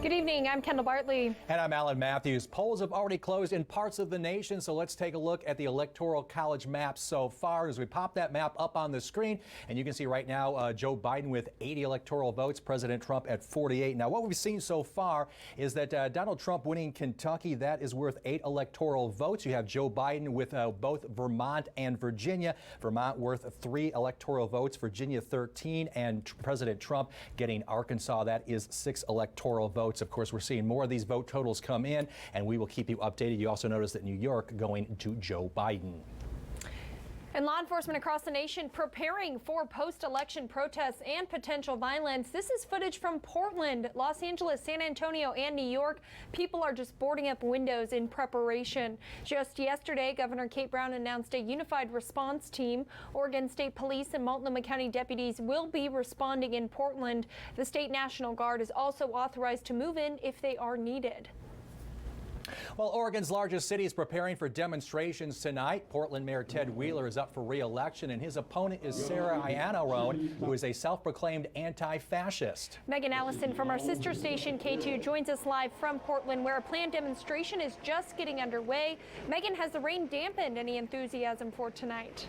Good evening, I'm Kendall Bartley. And I'm Alan Matthews. Polls have already closed in parts of the nation, so let's take a look at the Electoral College map so far. As we pop that map up on the screen, and you can see right now Joe Biden with 80 electoral votes, President Trump at 48. Now, what we've seen so far is that Donald Trump winning Kentucky, that is worth 8 electoral votes. You have Joe Biden with both Vermont and Virginia. Vermont worth 3 electoral votes, Virginia 13, and President Trump getting Arkansas, that is 6 electoral votes. Of course, we're seeing more of these vote totals come in, and we will keep you updated. You also notice that New York going to Joe Biden. And law enforcement across the nation preparing for post-election protests and potential violence. This is footage from Portland, Los Angeles, San Antonio, and New York. People are just boarding up windows in preparation. Just yesterday, Governor Kate Brown announced a unified response team. Oregon State Police and Multnomah County deputies will be responding in Portland. The State National Guard is also authorized to move in if they are needed. Well, Oregon's largest city is preparing for demonstrations tonight. Portland Mayor Ted Wheeler is up for re-election, and his opponent is Sarah Iannarone, who is a self-proclaimed anti-fascist. Megan Allison from our sister station K2 joins us live from Portland, where a planned demonstration is just getting underway. Megan, has the rain dampened any enthusiasm for tonight?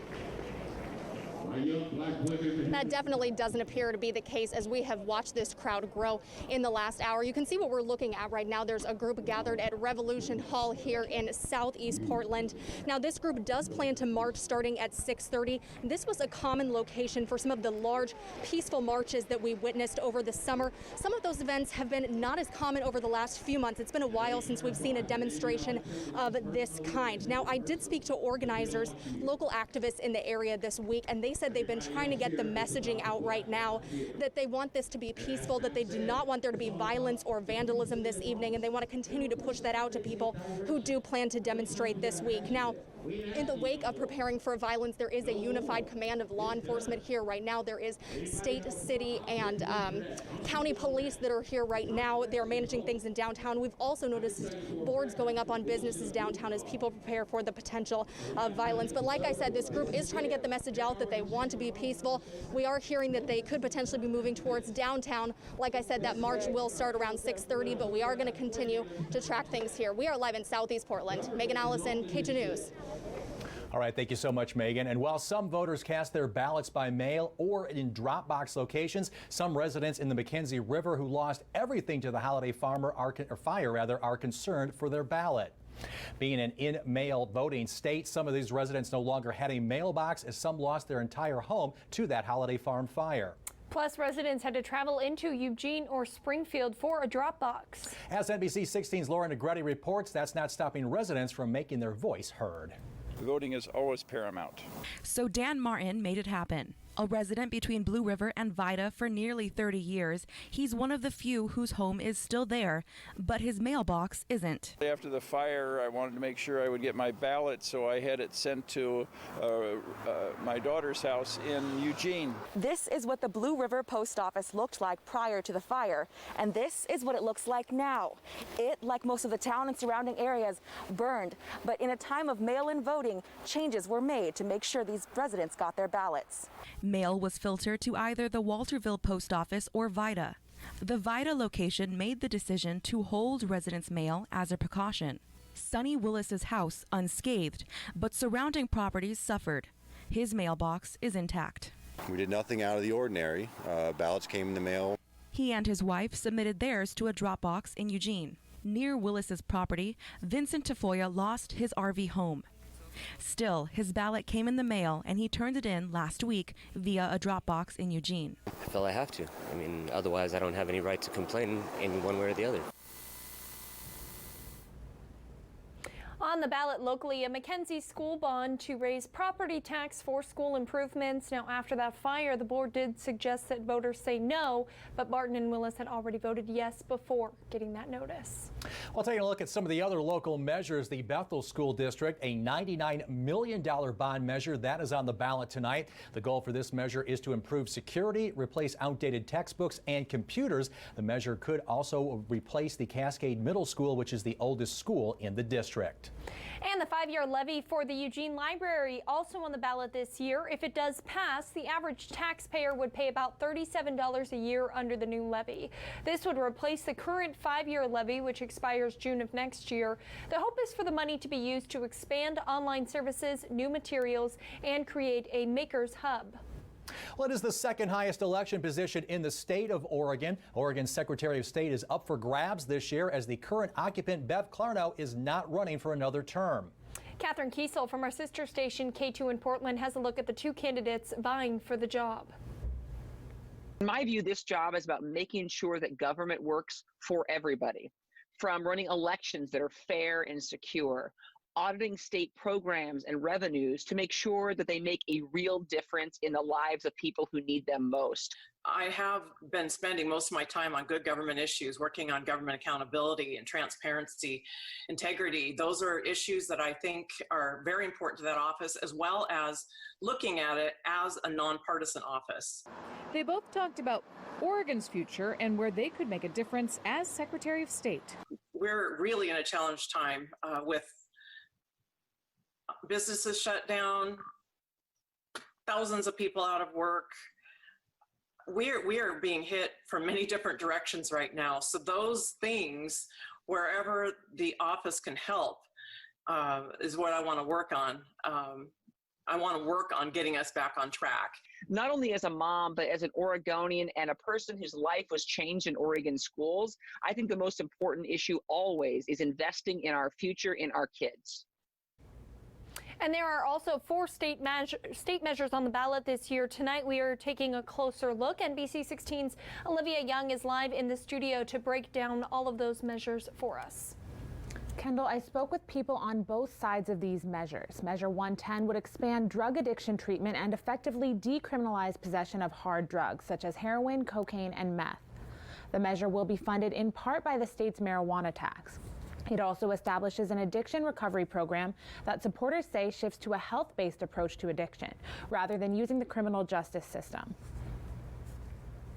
That definitely doesn't appear to be the case as we have watched this crowd grow in the last hour. You can see what we're looking at right now. There's a group gathered at Revolution Hall here in southeast Portland. Now, this group does plan to march starting at 6:30. This was a common location for some of the large peaceful marches that we witnessed over the summer. Some of those events have been not as common over the last few months. It's been a while since we've seen a demonstration of this kind. Now, I did speak to organizers, local activists in the area this week, and they said they've been trying to get the messaging out right now that they want this to be peaceful, that they do not want there to be violence or vandalism this evening, and they want to continue to push that out to people who do plan to demonstrate this week. Now, in the wake of preparing for violence, there is a unified command of law enforcement here right now. There is state, city, and county police that are here right now. They're managing things in downtown. We've also noticed boards going up on businesses downtown as people prepare for the potential of violence. But like I said, this group is trying to get the message out that they want to be peaceful. We are hearing that they could potentially be moving towards downtown. Like I said, that march will start around 6:30, but we are going to continue to track things here. We are live in southeast Portland. Megan Allison, K2 News. All right, thank you so much, Megan. And while some voters cast their ballots by mail or in drop box locations, some residents in the McKenzie River who lost everything to the holiday fire are concerned for their ballot. Being an in-mail voting state, some of these residents no longer had a mailbox, as some lost their entire home to that holiday farm fire. Plus, residents had to travel into Eugene or Springfield for a drop box. As NBC16's Laura Negretti reports, that's not stopping residents from making their voice heard. Voting is always paramount. So Dan Martin made it happen. A resident between Blue River and Vida for nearly 30 years, he's one of the few whose home is still there, but his mailbox isn't. After the fire, I wanted to make sure I would get my ballot, so I had it sent to my daughter's house in Eugene. This is what the Blue River post office looked like prior to the fire, and this is what it looks like now. It, like most of the town and surrounding areas, burned, but in a time of mail-in voting, changes were made to make sure these residents got their ballots. Mail was filtered to either the Walterville post office or Vida. The Vida location made the decision to hold residents' mail as a precaution. Sonny Willis's house unscathed, but surrounding properties suffered. His mailbox is intact. We did nothing out of the ordinary. Ballots came in the mail. He and his wife submitted theirs to a drop box in Eugene. Near Willis's property, Vincent Tafoya lost his RV home. Still, his ballot came in the mail, and he turned it in last week via a drop box in Eugene. I feel I have to. I mean, otherwise I don't have any right to complain in one way or the other. On the ballot locally, a McKenzie school bond to raise property tax for school improvements. Now, after that fire, the board did suggest that voters say no, but Martin and Willis had already voted yes before getting that notice. Well, taking a look at some of the other local measures, the Bethel School District, a $99 million bond measure that is on the ballot tonight. The goal for this measure is to improve security, replace outdated textbooks and computers. The measure could also replace the Cascade Middle School, which is the oldest school in the district. And the 5-year levy for the Eugene Library also on the ballot this year. If it does pass, the average taxpayer would pay about $37 a year under the new levy. This would replace the current 5-year levy, which expires June of next year. The hope is for the money to be used to expand online services, new materials, and create a maker's hub. Well, it is the second highest election position in the state of Oregon. Oregon's Secretary of State is up for grabs this year as the current occupant Bev Clarno is not running for another term. Catherine Kiesel from our sister station K2 in Portland has a look at the two candidates vying for the job. In my view, this job is about making sure that government works for everybody, from running elections that are fair and secure, auditing state programs and revenues to make sure that they make a real difference in the lives of people who need them most. I have been spending most of my time on good government issues, working on government accountability and transparency, integrity. Those are issues that I think are very important to that office, as well as looking at it as a nonpartisan office. They both talked about Oregon's future and where they could make a difference as Secretary of State. We're really in a challenged time with businesses shut down, thousands of people out of work. We are being hit from many different directions right now. So those things, wherever the office can help, is what I want to work on. I want to work on getting us back on track. Not only as a mom, but as an Oregonian and a person whose life was changed in Oregon schools, I think the most important issue always is investing in our future, in our kids. And there are also 4 state measures on the ballot this year. Tonight we are taking a closer look. NBC16's Olivia Young is live in the studio to break down all of those measures for us. Kendall, I spoke with people on both sides of these measures. Measure 110 would expand drug addiction treatment and effectively decriminalize possession of hard drugs such as heroin, cocaine, and meth. The measure will be funded in part by the state's marijuana tax. It also establishes an addiction recovery program that supporters say shifts to a health-based approach to addiction, rather than using the criminal justice system.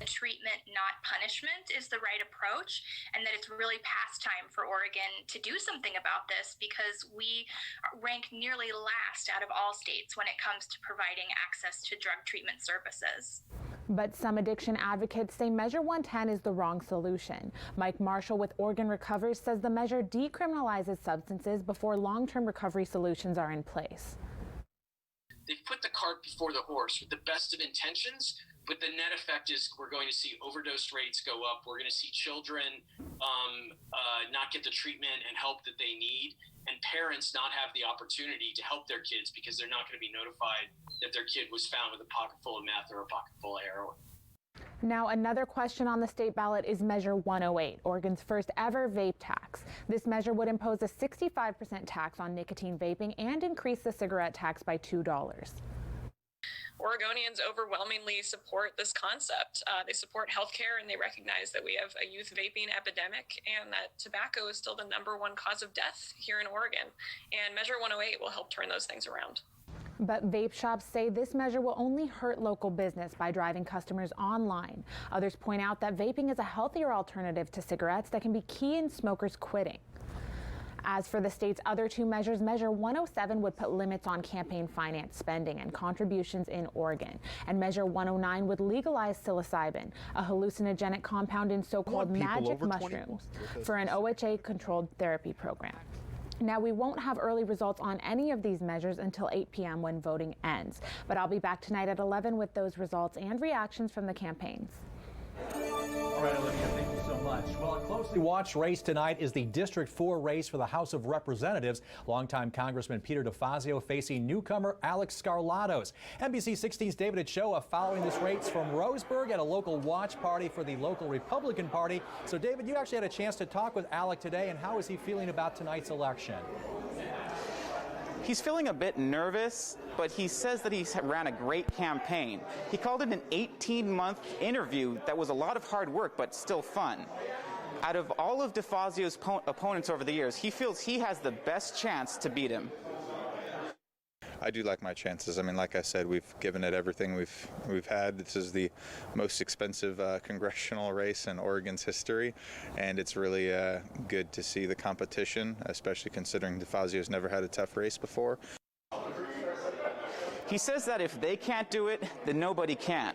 Treatment, not punishment, is the right approach, and that it's really past time for Oregon to do something about this because we rank nearly last out of all states when it comes to providing access to drug treatment services. But some addiction advocates say Measure 110 is the wrong solution. Mike Marshall with Oregon Recovers says the measure decriminalizes substances before long-term recovery solutions are in place. They've put the cart before the horse with the best of intentions, but the net effect is we're going to see overdose rates go up. We're going to see children not get the treatment and help that they need, and parents not have the opportunity to help their kids because they're not going to be notified that their kid was found with a pocket full of meth or a pocket full of heroin. Now, another question on the state ballot is Measure 108, Oregon's first ever vape tax. This measure would impose a 65% tax on nicotine vaping and increase the cigarette tax by $2. Oregonians overwhelmingly support this concept. They support healthcare, and they recognize that we have a youth vaping epidemic and that tobacco is still the #1 cause of death here in Oregon. And Measure 108 will help turn those things around. But vape shops say this measure will only hurt local business by driving customers online. Others point out that vaping is a healthier alternative to cigarettes that can be key in smokers quitting. As for the state's other 2 measures, Measure 107 would put limits on campaign finance spending and contributions in Oregon. And Measure 109 would legalize psilocybin, a hallucinogenic compound in so-called magic mushrooms, for an OHA-controlled therapy program. Now, we won't have early results on any of these measures until 8 p.m. when voting ends. But I'll be back tonight at 11 with those results and reactions from the campaigns. All right, Olivia, thank you so much. Well, a closely watched race tonight is the District 4 race for the House of Representatives. Longtime Congressman Peter DeFazio facing newcomer Alex Scarlatos. NBC16's David Ochoa following this race from Roseburg at a local watch party for the local Republican Party. So, David, you actually had a chance to talk with Alec today, and how is he feeling about tonight's election? He's feeling a bit nervous, but he says that he ran a great campaign. He called it an 18-month interview that was a lot of hard work, but still fun. Out of all of DeFazio's opponents over the years, he feels he has the best chance to beat him. I do like my chances. I mean, like I said, we've given it everything we've had. This is the most expensive congressional race in Oregon's history, and it's really good to see the competition, especially considering DeFazio's never had a tough race before. He says that if they can't do it, then nobody can.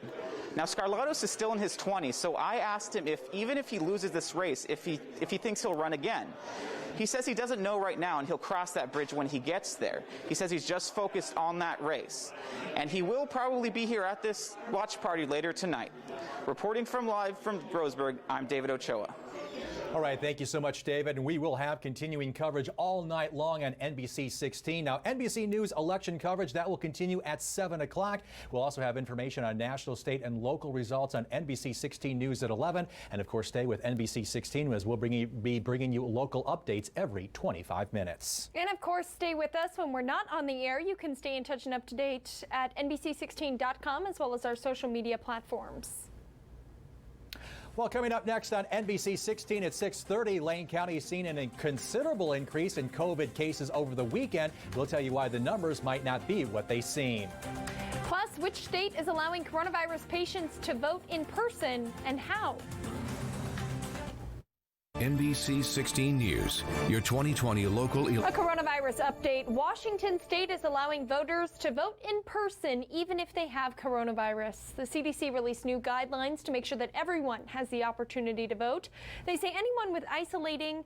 Now, Skarlatos is still in his 20s, so I asked him if, even if he loses this race, if he thinks he'll run again. He says he doesn't know right now, and he'll cross that bridge when he gets there. He says he's just focused on that race. And he will probably be here at this watch party later tonight. Reporting live from Groesberg, I'm David Ochoa. All right, thank you so much, David. And we will have continuing coverage all night long on NBC16. Now, NBC News election coverage, that will continue at 7 o'clock. We'll also have information on national, state, and local results on NBC16 News at 11. And, of course, stay with NBC16 as we'll be bringing you local updates every 25 minutes. And, of course, stay with us when we're not on the air. You can stay in touch and up to date at NBC16.com as well as our social media platforms. Well, coming up next on NBC16 at 6:30, Lane County has seen a considerable increase in COVID cases over the weekend. We'll tell you why the numbers might not be what they seem. Plus, which state is allowing coronavirus patients to vote in person and how? NBC16 News, your 2020 local. A coronavirus update. Washington state is allowing voters to vote in person even if they have coronavirus. The CDC released new guidelines to make sure that everyone has the opportunity to vote. They say anyone with isolating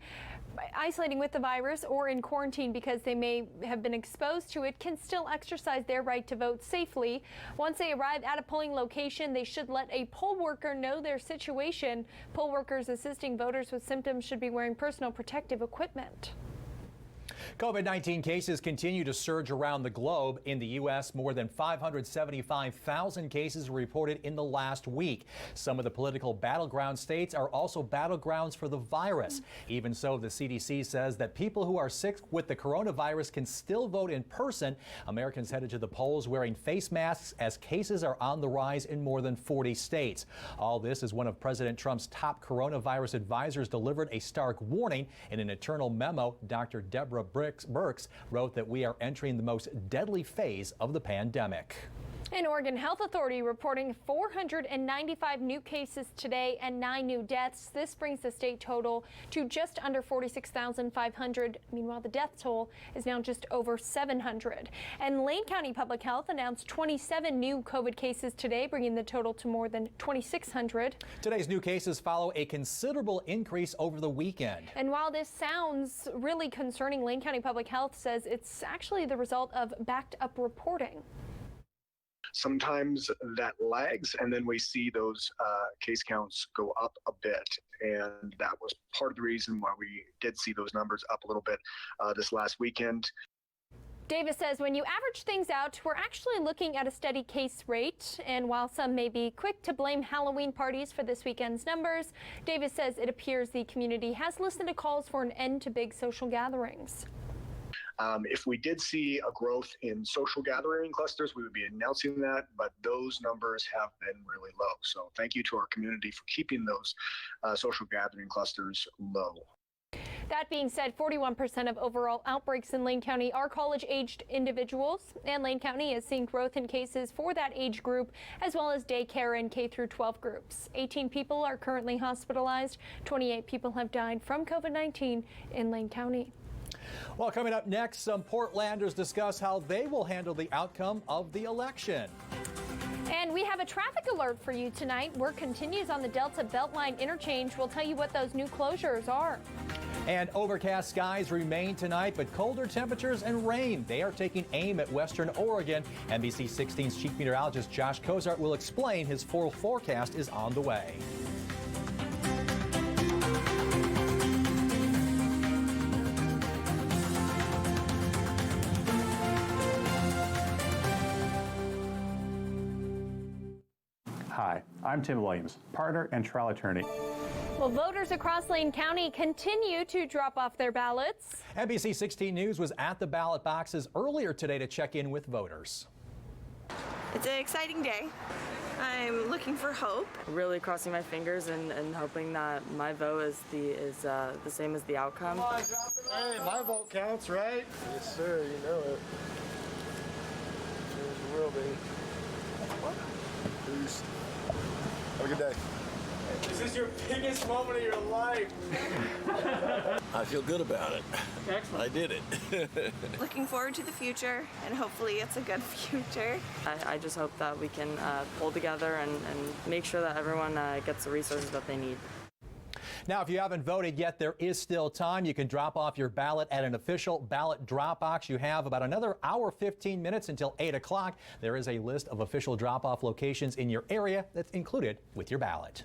with the virus or in quarantine because they may have been exposed to it can still exercise their right to vote safely. Once they arrive at a polling location, they should let a poll worker know their situation. Poll workers assisting voters with symptoms should be wearing personal protective equipment. COVID-19 cases continue to surge around the globe. In the U.S., more than 575,000 cases were reported in the last week. Some of the political battleground states are also battlegrounds for the virus. Even so, the CDC says that people who are sick with the coronavirus can still vote in person. Americans headed to the polls wearing face masks as cases are on the rise in more than 40 states. All this as one of President Trump's top coronavirus advisors delivered a stark warning in an internal memo. Dr. Deborah Birx wrote that we are entering the most deadly phase of the pandemic. An Oregon Health Authority reporting 495 new cases today and 9 new deaths. This brings the state total to just under 46,500. Meanwhile, the death toll is now just over 700. And Lane County Public Health announced 27 new COVID cases today, bringing the total to more than 2,600. Today's new cases follow a considerable increase over the weekend. And while this sounds really concerning, Lane County Public Health says it's actually the result of backed up reporting. Sometimes that lags, and then we see those case counts go up a bit. And that was part of the reason why we did see those numbers up a little bit this last weekend. Davis says when you average things out, we're actually looking at a steady case rate. And while some may be quick to blame Halloween parties for this weekend's numbers, Davis says it appears the community has listened to calls for an end to big social gatherings. If we did see a growth in social gathering clusters, we would be announcing that, but those numbers have been really low. So thank you to our community for keeping those social gathering clusters low. That being said, 41% of overall outbreaks in Lane County are college-aged individuals, and Lane County is seeing growth in cases for that age group, as well as daycare and K-12 groups. 18 people are currently hospitalized. 28 people have died from COVID-19 in Lane County. Well, coming up next, some Portlanders discuss how they will handle the outcome of the election. And we have a traffic alert for you tonight. Work continues on the Delta Beltline interchange. We'll tell you what those new closures are. And overcast skies remain tonight, but colder temperatures and rain, they are taking aim at western Oregon. NBC16's chief meteorologist Josh Kozart will explain his full forecast is on the way. Hi, I'm Tim Williams, partner and trial attorney. Well, voters across Lane County continue to drop off their ballots. NBC16 News was at the ballot boxes earlier today to check in with voters. It's an exciting day. I'm looking for hope. Really crossing my fingers and hoping that my vote is the same as the outcome. Hey, my vote counts, right? Yes, sir, you know it. baby. Peace. Have a good day. This is your biggest moment of your life. I feel good about it. Excellent. I did it. Looking forward to the future, and hopefully it's a good future. I just hope that we can pull together and make sure that everyone gets the resources that they need. Now, if you haven't voted yet, there is still time. You can drop off your ballot at an official ballot drop box. You have about another hour, 15 minutes until 8 o'clock. There is a list of official drop-off locations in your area that's included with your ballot.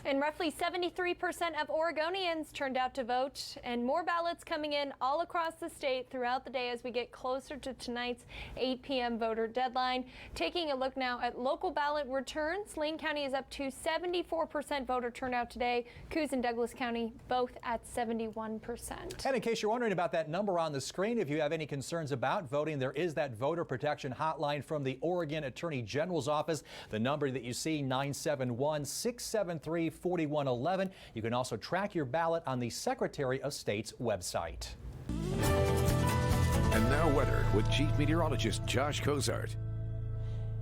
And roughly 73% of Oregonians turned out to vote, and more ballots coming in all across the state throughout the day as we get closer to tonight's 8 p.m. voter deadline. Taking a look now at local ballot returns, Lane County is up to 74% voter turnout today. Coos and Douglas County both at 71%. And in case you're wondering about that number on the screen, if you have any concerns about voting, there is that voter protection hotline from the Oregon Attorney General's office. The number that you see, 971-673-4111. You can also track your ballot on the Secretary of State's website. And now weather with Chief Meteorologist Josh Cozart.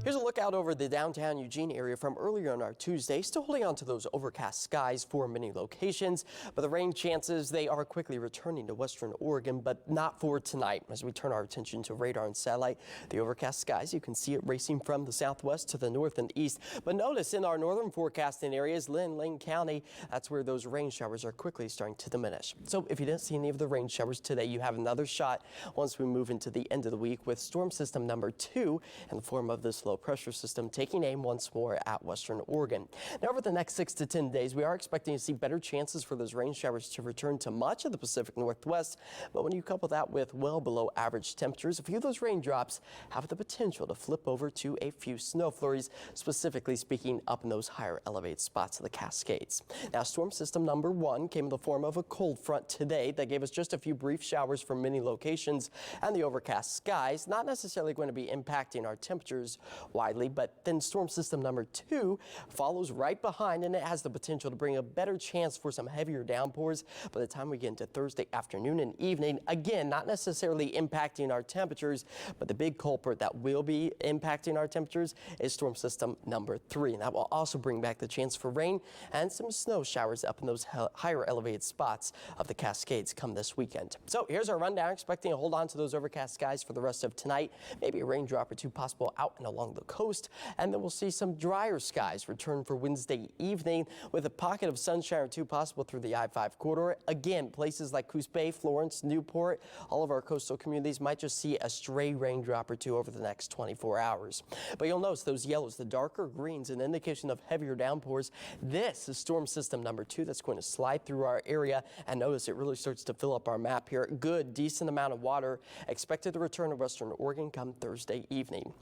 Here's a look out over the downtown Eugene area from earlier on our Tuesday. Still holding on to those overcast skies for many locations, but the rain chances, they are quickly returning to western Oregon, but not for tonight. As we turn our attention to radar and satellite, the overcast skies, you can see it racing from the southwest to the north and east. But notice in our northern forecasting areas, Lane County, that's where those rain showers are quickly starting to diminish. So if you didn't see any of the rain showers today, you have another shot once we move into the end of the week with storm system number 2 in the form of this low pressure system taking aim once more at western Oregon. Now, over the next 6 to 10 days, we are expecting to see better chances for those rain showers to return to much of the Pacific Northwest. But when you couple that with well below average temperatures, a few of those raindrops have the potential to flip over to a few snow flurries, specifically speaking up in those higher elevated spots of the Cascades. Now, storm system number 1 came in the form of a cold front today that gave us just a few brief showers from many locations, and the overcast skies not necessarily going to be impacting our temperatures widely. But then storm system number 2 follows right behind, and it has the potential to bring a better chance for some heavier downpours by the time we get into Thursday afternoon and evening. Again, not necessarily impacting our temperatures, but the big culprit that will be impacting our temperatures is storm system number 3. And that will also bring back the chance for rain and some snow showers up in those higher elevated spots of the Cascades come this weekend. So here's our rundown, expecting to hold on to those overcast skies for the rest of tonight. Maybe a raindrop or two possible out and along the coast. And then we'll see some drier skies return for Wednesday evening with a pocket of sunshine or two possible through the I-5 corridor. Again, places like Coos Bay, Florence, Newport, all of our coastal communities might just see a stray raindrop or two over the next 24 hours. But you'll notice those yellows, the darker greens, an indication of heavier downpours. This is storm system number 2 that's going to slide through our area. And notice it really starts to fill up our map here. Good, decent amount of water expected to return to western Oregon come Thursday evening.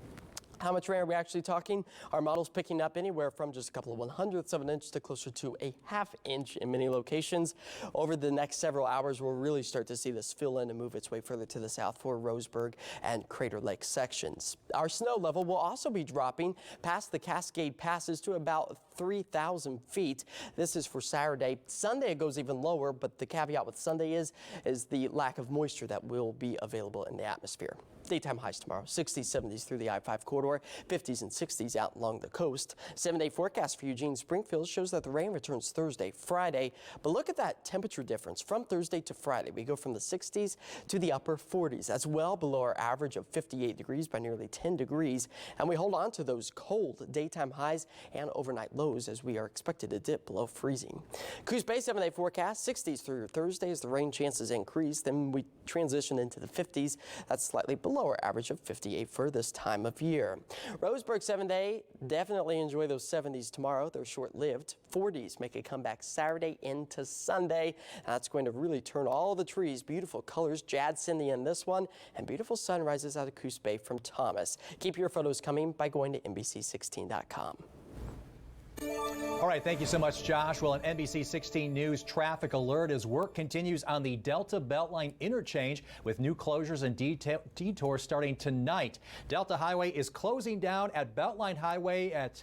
How much rain are we actually talking? Our model's picking up anywhere from just a couple of 1/100ths of an inch to closer to a 1/2 inch in many locations. Over the next several hours, we'll really start to see this fill in and move its way further to the south for Roseburg and Crater Lake sections. Our snow level will also be dropping past the Cascade Passes to about 3,000 feet. This is for Saturday. Sunday it goes even lower, but the caveat with Sunday is the lack of moisture that will be available in the atmosphere. Daytime highs tomorrow, 60s, 70s through the I-5 corridor, 50s and 60s out along the coast. 7-day forecast for Eugene Springfield shows that the rain returns Thursday, Friday. But look at that temperature difference from Thursday to Friday. We go from the 60s to the upper 40s. That's well below our average of 58 degrees by nearly 10 degrees. And we hold on to those cold daytime highs and overnight lows as we are expected to dip below freezing. Coos Bay 7-day forecast, 60s through Thursday as the rain chances increase. Then we transition into the 50s. That's slightly below our average of 58 for this time of year. Roseburg 7-day, definitely enjoy those 70s tomorrow. They're short-lived. 40s make a comeback Saturday into Sunday. That's going to really turn all the trees beautiful colors. Jad Cindy in this one, and beautiful sunrises out of Coos Bay from Thomas. Keep your photos coming by going to NBC16.com. All right, thank you so much, Josh. Well, an NBC16 News traffic alert as work continues on the Delta Beltline interchange with new closures and detours starting tonight. Delta Highway is closing down at Beltline Highway at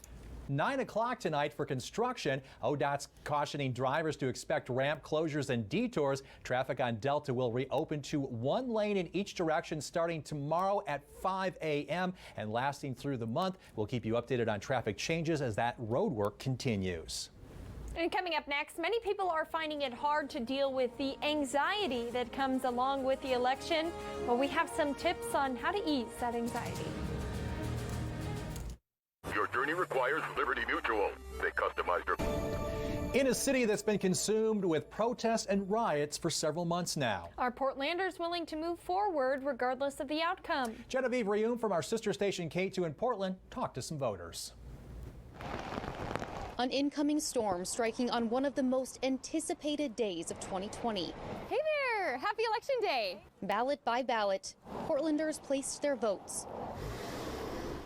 9 o'clock tonight for construction. ODOT's cautioning drivers to expect ramp closures and detours. Traffic on Delta will reopen to one lane in each direction starting tomorrow at 5 a.m. and lasting through the month. We'll keep you updated on traffic changes as that road work continues. And coming up next, many people are finding it hard to deal with the anxiety that comes along with the election. Well, we have some tips on how to ease that anxiety. Your journey requires Liberty Mutual. They customize your... In a city that's been consumed with protests and riots for several months now. Are Portlanders willing to move forward regardless of the outcome? Genevieve Reum from our sister station K2 in Portland talked to some voters. An incoming storm striking on one of the most anticipated days of 2020. Hey there! Happy Election Day! Ballot by ballot, Portlanders placed their votes,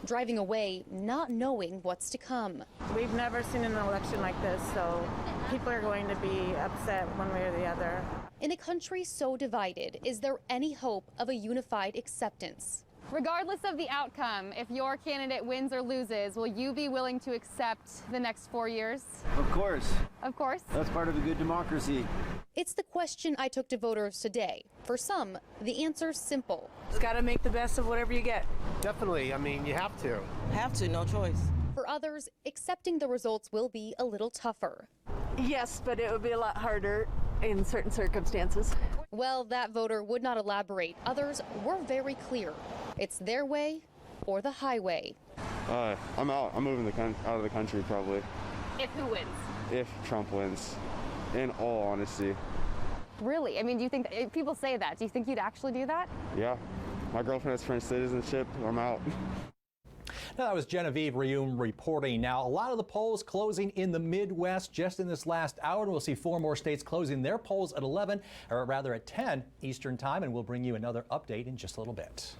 driving away not knowing what's to come. We've never seen an election like this, so people are going to be upset one way or the other. In a country so divided, is there any hope of a unified acceptance? Regardless of the outcome, if your candidate wins or loses, will you be willing to accept the next 4 years? Of course. Of course. That's part of a good democracy. It's the question I took to voters today. For some, the answer's simple. Just got to make the best of whatever you get. Definitely. I mean, you have to. Have to, no choice. For others, accepting the results will be a little tougher. Yes, but it would be a lot harder in certain circumstances. Well, that voter would not elaborate. Others were very clear. It's their way or the highway. I'm out. I'm moving out of the country probably. If who wins? If Trump wins, in all honesty. Really? I mean, do you think, if people say that, do you think you'd actually do that? Yeah. My girlfriend has French citizenship. I'm out. Now, that was Genevieve Reum reporting. Now, a lot of the polls closing in the Midwest just in this last hour. And we'll see 4 more states closing their polls at 11, or rather at 10 Eastern time. And we'll bring you another update in just a little bit.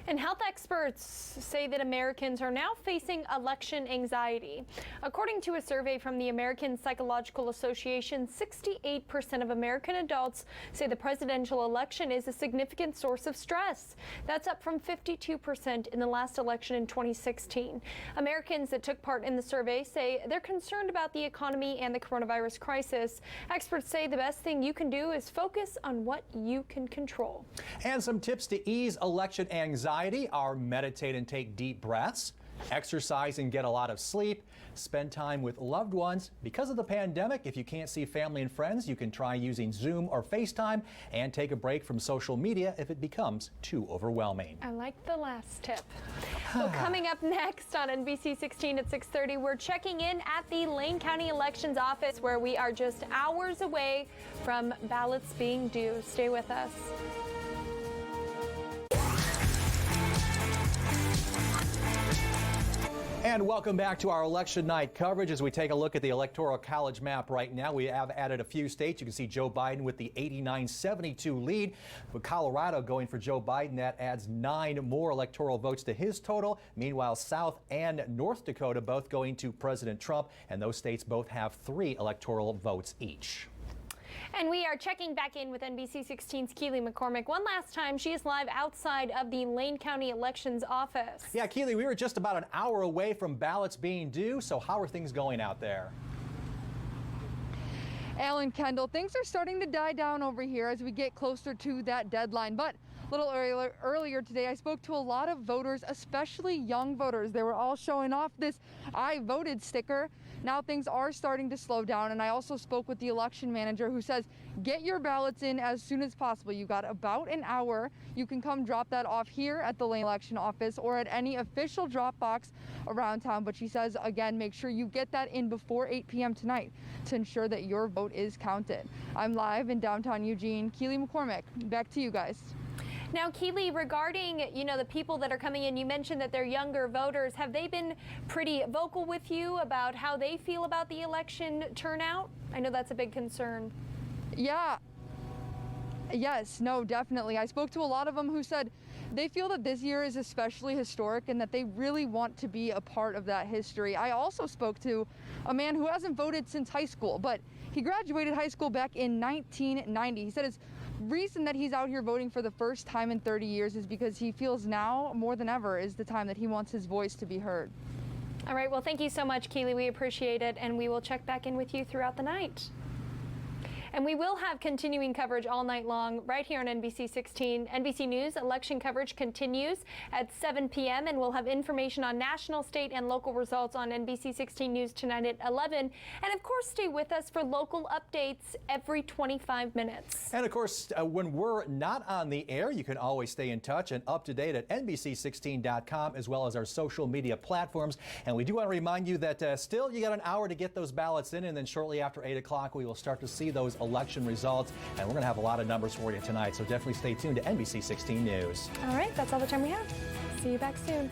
And health experts say that Americans are now facing election anxiety. According to a survey from the American Psychological Association, 68% of American adults say the presidential election is a significant source of stress. That's up from 52% in the last election in 2016. Americans that took part in the survey say they're concerned about the economy and the coronavirus crisis. Experts say the best thing you can do is focus on what you can control. And some tips to ease election anxiety are meditate and take deep breaths, exercise and get a lot of sleep, spend time with loved ones. Because of the pandemic, if you can't see family and friends, you can try using Zoom or FaceTime, and take a break from social media if it becomes too overwhelming. I like the last tip. Well, coming up next on NBC16 at 6:30, we're checking in at the Lane County Elections Office, where we are just hours away from ballots being due. Stay with us. And welcome back to our election night coverage. As we take a look at the Electoral College map right now, we have added a few states. You can see Joe Biden with the 89-72 lead. With Colorado going for Joe Biden, that adds 9 more electoral votes to his total. Meanwhile, South and North Dakota both going to President Trump, and those states both have 3 electoral votes each. And we are checking back in with NBC16's Keely McCormick one last time. She is live outside of the Lane County Elections Office. Yeah, Keely, we were just about an hour away from ballots being due, so how are things going out there? Alan, Kendall, things are starting to die down over here as we get closer to that deadline. But a little earlier today, I spoke to a lot of voters, especially young voters. They were all showing off this "I voted" sticker. Now things are starting to slow down, and I also spoke with the election manager, who says get your ballots in as soon as possible. You got about an hour. You can come drop that off here at the Lane Election Office or at any official drop box around town. But she says, again, make sure you get that in before 8 p.m. tonight to ensure that your vote is counted. I'm live in downtown Eugene. Keely McCormick, back to you guys. Now, Keely, regarding, the people that are coming in, you mentioned that they're younger voters. Have they been pretty vocal with you about how they feel about the election turnout? I know that's a big concern. Yeah. Yes, no, definitely. I spoke to a lot of them who said they feel that this year is especially historic and that they really want to be a part of that history. I also spoke to a man who hasn't voted since high school, but he graduated high school back in 1990. He said his reason that he's out here voting for the first time in 30 years is because he feels now more than ever is the time that he wants his voice to be heard. All right, well, thank you so much, Keely. We appreciate it, and we will check back in with you throughout the night. And we will have continuing coverage all night long right here on NBC16. NBC News election coverage continues at 7 p.m. and we'll have information on national, state, and local results on NBC16 News tonight at 11. And of course, stay with us for local updates every 25 minutes. And of course, when we're not on the air, you can always stay in touch and up to date at NBC16.com as well as our social media platforms. And we do want to remind you that still you got an hour to get those ballots in, and then shortly after 8 o'clock, we will start to see those election results, and we're going to have a lot of numbers for you tonight, so definitely stay tuned to NBC16 News. All right, that's all the time we have. See you back soon.